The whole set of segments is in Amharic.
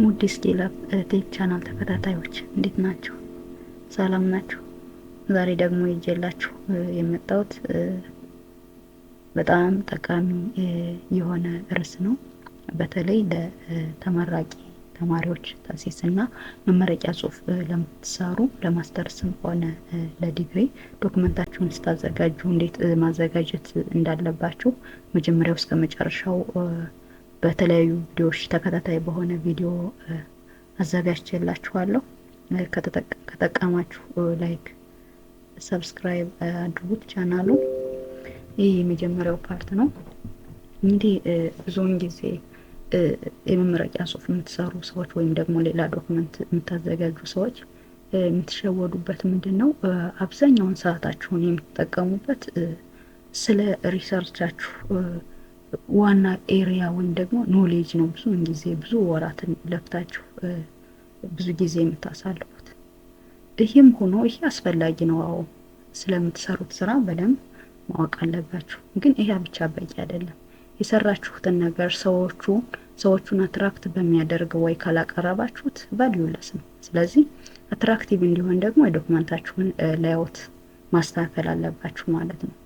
ሙድ ስኬል አፕ ቴክ ቻናል ተከታታዮች እንዴት ናችሁ? ሰላም ናችሁ? ዛሬ ደግሞ ይዤላችሁ የመጣሁት በጣም ጠቃሚ የሆነ ርዕስ ነው። በተለይ ለተመራቂ ተማሪዎች ታሲስና መመረቂያ ጽሁፍ ለምትሰሩ ለማስተርስም ሆነ ለዲግሪ ዶክመንታችሁን ስታዘጋጁ እንዴት ማዘጋጀት እንዳለባችሁ መጀመሪያው እስከ መጨረሻው በተለያዩ ቪዲዮዎች ተከታታይ በሆነ ቪዲዮ አዘጋጅቼላችኋለሁ። ከተጠቀማችሁ ላይክ ሰብስክራይብ አድርጉት ቻናሉ። ይህ የመጀመሪያው ፓርት ነው። እንግዲህ ብዙውን ጊዜ የመመረቂያ ጽሁፍ የምትሰሩ ሰዎች ወይም ደግሞ ሌላ ዶክመንት የምታዘጋጁ ሰዎች የምትሸወዱበት ምንድነው? አብዛኛውን ሰዓታችሁን የምትጠቀሙበት ስለ ሪሰርቻችሁ ዋና ኤሪያ ወይም ደግሞ ኖሌጅ ነው። ብዙውን ጊዜ ብዙ ወራትን ለፍታችሁ ብዙ ጊዜ የምታሳልፉት። ይህም ሆኖ ይሄ አስፈላጊ ነው። አዎ ስለምትሰሩት ስራ በደንብ ማወቅ አለባችሁ። ግን ይሄ ብቻ በቂ አይደለም። የሰራችሁትን ነገር ሰዎቹን አትራክት በሚያደርግ ወይ ካላቀረባችሁት ቫልዩለስ ነው። ስለዚህ አትራክቲቭ እንዲሆን ደግሞ የዶክመንታችሁን ላይአውት ማስተካከል አለባችሁ ማለት ነው።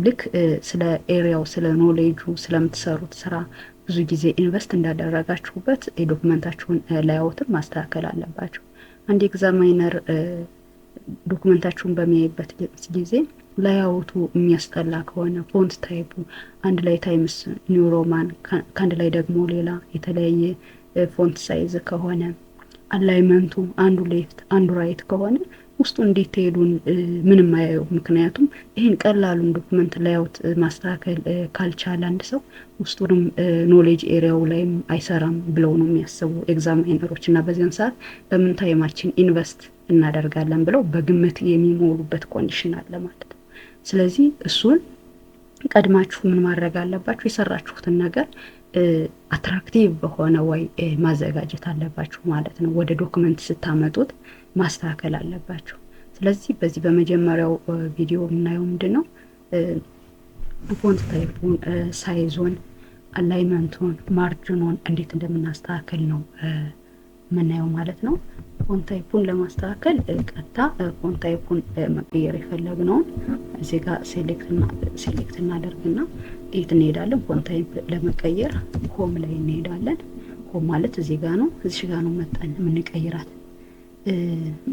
ልክ ስለ ኤሪያው ስለ ኖሌጁ ስለምትሰሩት ስራ ብዙ ጊዜ ኢንቨስት እንዳደረጋችሁበት የዶክመንታችሁን ላይአውትን ማስተካከል አለባችሁ። አንድ ኤግዛሚነር ዶክመንታችሁን በሚያይበት ጊዜ ላይአውቱ የሚያስጠላ ከሆነ ፎንት ታይፑ አንድ ላይ ታይምስ ኒው ሮማን ከአንድ ላይ ደግሞ ሌላ የተለያየ ፎንት ሳይዝ ከሆነ አላይመንቱ አንዱ ሌፍት አንዱ ራይት ከሆነ ውስጡ እንዴት ትሄዱን ምንም አያየው። ምክንያቱም ይሄን ቀላሉን ዶክመንት ላይአውት ማስተካከል ካልቻለ አንድ ሰው ውስጡንም ኖሌጅ ኤሪያው ላይም አይሰራም ብለው ነው የሚያስቡ ኤግዛሚነሮች። እና በዚያን ሰዓት በምን ታይማችን ኢንቨስት እናደርጋለን ብለው በግምት የሚሞሉበት ኮንዲሽን አለ ማለት ነው። ስለዚህ እሱን ቀድማችሁ ምን ማድረግ አለባችሁ? የሰራችሁትን ነገር አትራክቲቭ በሆነ ወይ ማዘጋጀት አለባችሁ ማለት ነው። ወደ ዶክመንት ስታመጡት ማስተካከል አለባችሁ። ስለዚህ በዚህ በመጀመሪያው ቪዲዮ የምናየው ምንድነው ፎንት ታይፑን፣ ሳይዙን፣ አላይመንቱን፣ ማርጅኑን እንዴት እንደምናስተካከል ነው የምናየው ማለት ነው። ፎንት ታይፑን ለማስተካከል ቀጥታ ፎንት ታይፑን መቀየር የፈለግነውን እዚህ ጋር ሴሌክት እናደርግና የት እንሄዳለን? ፎንት ታይፕ ለመቀየር ሆም ላይ እንሄዳለን። ሆም ማለት እዚህ ጋር ነው። እዚህ ጋር ነው መጣን የምንቀይራት።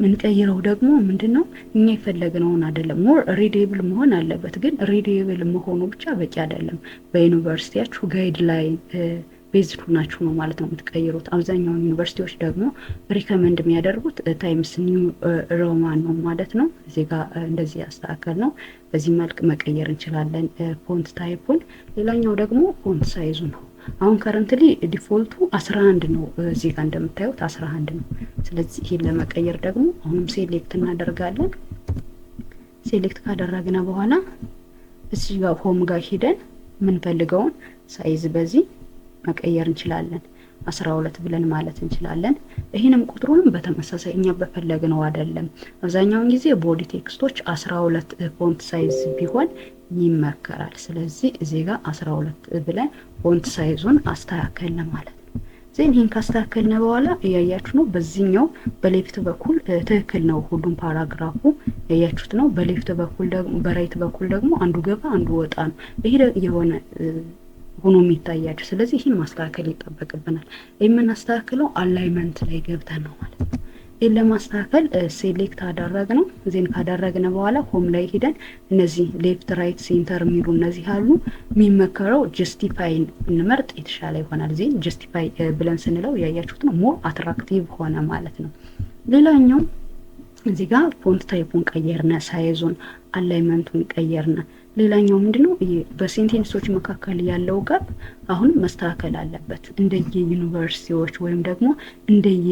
ምንቀይረው ደግሞ ምንድነው እኛ የፈለግነውን አይደለም። ሞር ሪዴብል መሆን አለበት። ግን ሪዴብል መሆኑ ብቻ በቂ አይደለም። በዩኒቨርሲቲያችሁ ጋይድላይን ቤዝድ ሆናችሁ ነው ማለት ነው የምትቀይሩት። አብዛኛው ዩኒቨርሲቲዎች ደግሞ ሪከመንድ የሚያደርጉት ታይምስ ኒው ሮማን ነው ማለት ነው። እዚህ ጋር እንደዚህ ያስተካከል ነው። በዚህ መልክ መቀየር እንችላለን ፎንት ታይፑን። ሌላኛው ደግሞ ፎንት ሳይዙ ነው። አሁን ከረንትሊ ዲፎልቱ 11 ነው። እዚህ ጋር እንደምታዩት 11 ነው። ስለዚህ ይሄን ለመቀየር ደግሞ አሁንም ሴሌክት እናደርጋለን። ሴሌክት ካደረግና በኋላ እዚህ ጋር ሆም ጋር ሄደን የምንፈልገውን ሳይዝ በዚህ መቀየር እንችላለን። 12 ብለን ማለት እንችላለን። ይሄንም ቁጥሩንም በተመሳሳይ እኛ በፈለግነው አይደለም። አብዛኛውን ጊዜ ቦዲ ቴክስቶች 12 ፎንት ሳይዝ ቢሆን ይመከራል። ስለዚህ እዚህ ጋር 12 ብለን ፎንት ሳይዙን አስተካከልን ማለት ነው። ዜን ይሄን ካስተካከልን በኋላ እያያችሁ ነው። በዚህኛው በሌፍት በኩል ትክክል ነው ሁሉም ፓራግራፉ ያያችሁት ነው። በሌፍት በኩል ደግሞ በራይት በኩል ደግሞ አንዱ ገባ አንዱ ወጣ ነው። ይሄ የሆነ ሆኖ የሚታያችሁ። ስለዚህ ይሄን ማስተካከል ይጠበቅብናል። የምናስተካክለው አላይመንት ላይ ገብተን ነው ማለት ነው። ይሄን ለማስተካከል ሴሌክት አደረግነው። ዜን ካደረግነ በኋላ ሆም ላይ ሄደን እነዚህ ሌፍት ራይት ሴንተር የሚሉ እነዚህ አሉ። የሚመከረው ጀስቲፋይን እንመርጥ የተሻለ ይሆናል። ዜን ጀስቲፋይ ብለን ስንለው ያያችሁት ነው ሞር አትራክቲቭ ሆነ ማለት ነው። ሌላኛው እዚህ ጋር ፎንት ታይፑን ቀየርነ፣ ሳይዙን አላይመንቱን ቀየርነ። ሌላኛው ምንድነው በሴንቴንሶች መካከል ያለው ጋፕ አሁን መስተካከል አለበት። እንደየ ዩኒቨርሲቲዎች ወይም ደግሞ እንደየ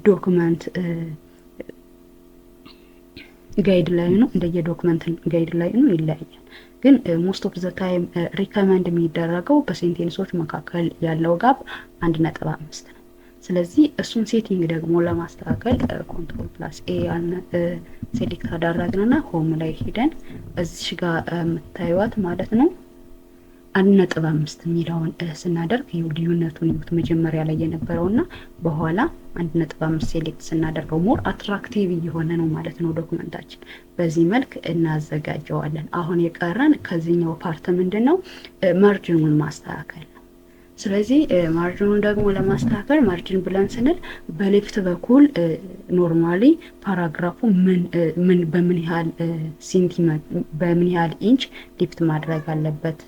ዶክመንት ጋይድላይኑ ጋይድላይኑ ይለያያል። ግን ሞስት ኦፍ ዘ ታይም ሪከመንድ የሚደረገው በሴንቴንሶች መካከል ያለው ጋፕ 1.5 ነው። ስለዚህ እሱን ሴቲንግ ደግሞ ለማስተካከል ኮንትሮል ፕላስ ኤ ያልነ ሴሌክት አደረግንና ሆም ላይ ሄደን እዚህ ጋር የምታዩት ማለት ነው 1.5 የሚለውን ስናደርግ ልዩነቱን ይሁት መጀመሪያ ላይ የነበረውና በኋላ 1.5 ሴሌክት ስናደርገው ሞር አትራክቲቭ እየሆነ ነው ማለት ነው ዶክመንታችን። በዚህ መልክ እናዘጋጀዋለን። አሁን የቀረን ከዚህኛው ፓርት ምንድን ነው? ማርጅኑን ማስተካከል። ስለዚህ ማርጅኑን ደግሞ ለማስተካከል ማርጅን ብለን ስንል በሌፍት በኩል ኖርማሊ ፓራግራፉ በምን ያህል ሴንቲሜትር በምን ያህል ኢንች ሊፍት ማድረግ አለበት፣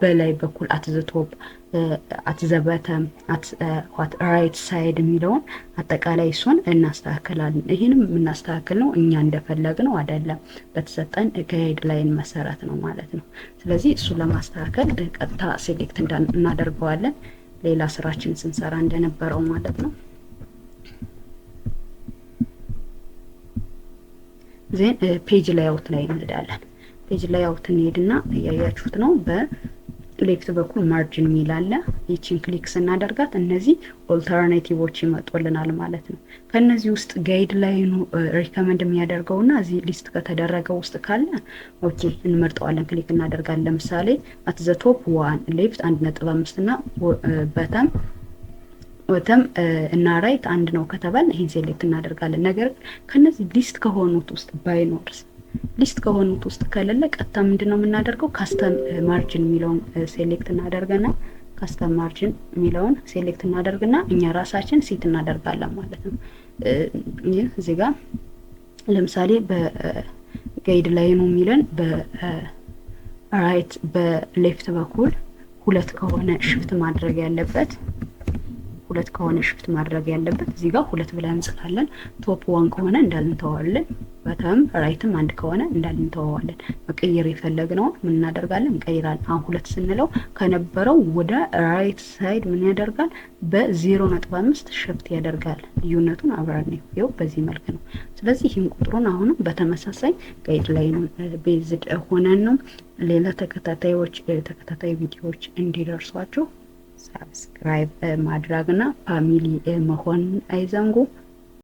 በላይ በኩል አትዘቶፕ አትዘበተም ራይት ሳይድ የሚለውን አጠቃላይ እሱን እናስተካክላለን። ይህንም የምናስተካክል ነው እኛ እንደፈለግ ነው አይደለም፣ በተሰጠን ጋይድ ላይን መሰረት ነው ማለት ነው። ስለዚህ እሱን ለማስተካከል ቀጥታ ሴሌክት እናደርገዋለን፣ ሌላ ስራችን ስንሰራ እንደነበረው ማለት ነው። ዜን ፔጅ ላይአውት ላይ እንሄዳለን። ፔጅ ላይአውት እንሄድና እያያችሁት ነው ሌፍት በኩል ማርጅን የሚል አለ። ይቺን ክሊክ ስናደርጋት እነዚህ ኦልተርናቲቮች ይመጡልናል ማለት ነው። ከነዚህ ውስጥ ጋይድ ላይኑ ሪከመንድ የሚያደርገውና እዚህ ሊስት ከተደረገው ውስጥ ካለ ኦኬ እንመርጠዋለን፣ ክሊክ እናደርጋለን። ለምሳሌ አት ዘ ቶፕ ዋን ሌፍት 1.5 እና ወተም እና ራይት 1 ነው ከተባል ይሄን ሴሌክት እናደርጋለን። ነገር ከነዚህ ሊስት ከሆኑት ውስጥ ባይኖርስ ሊስት ከሆኑት ውስጥ ከሌለ ቀጥታ ምንድነው የምናደርገው? ካስተም ማርጅን የሚለውን ሴሌክት እናደርገና ካስተም ማርጅን የሚለውን ሴሌክት እናደርግና እኛ ራሳችን ሴት እናደርጋለን ማለት ነው። ይህ እዚህ ጋር ለምሳሌ በጋይድ ላይኑ የሚለን በራይት በሌፍት በኩል 2 ከሆነ ሽፍት ማድረግ ያለበት 2 ከሆነ ሽፍት ማድረግ ያለበት እዚህ ጋር 2 ብለን እንጽፋለን። ቶፕ 1 ከሆነ እንዳልንተዋለን፣ በተም ራይትም 1 ከሆነ እንዳልንተዋለን። መቀየር የፈለግነው ምን እናደርጋለን? እንቀይራለን። አሁን 2 ስንለው ከነበረው ወደ ራይት ሳይድ ምን ያደርጋል? በ0.5 ሽፍት ያደርጋል። ልዩነቱን አብረን ነው ይኸው በዚህ መልክ ነው። ስለዚህ ይህን ቁጥሩን አሁንም በተመሳሳይ ጋይድ ላይኑን ቤዝድ ሆነን ነው። ሌላ ተከታታይ ቪዲዮዎች እንዲደርሷችሁ ሰብስክራይብ ማድረግና ፋሚሊ መሆን አይዘንጉ።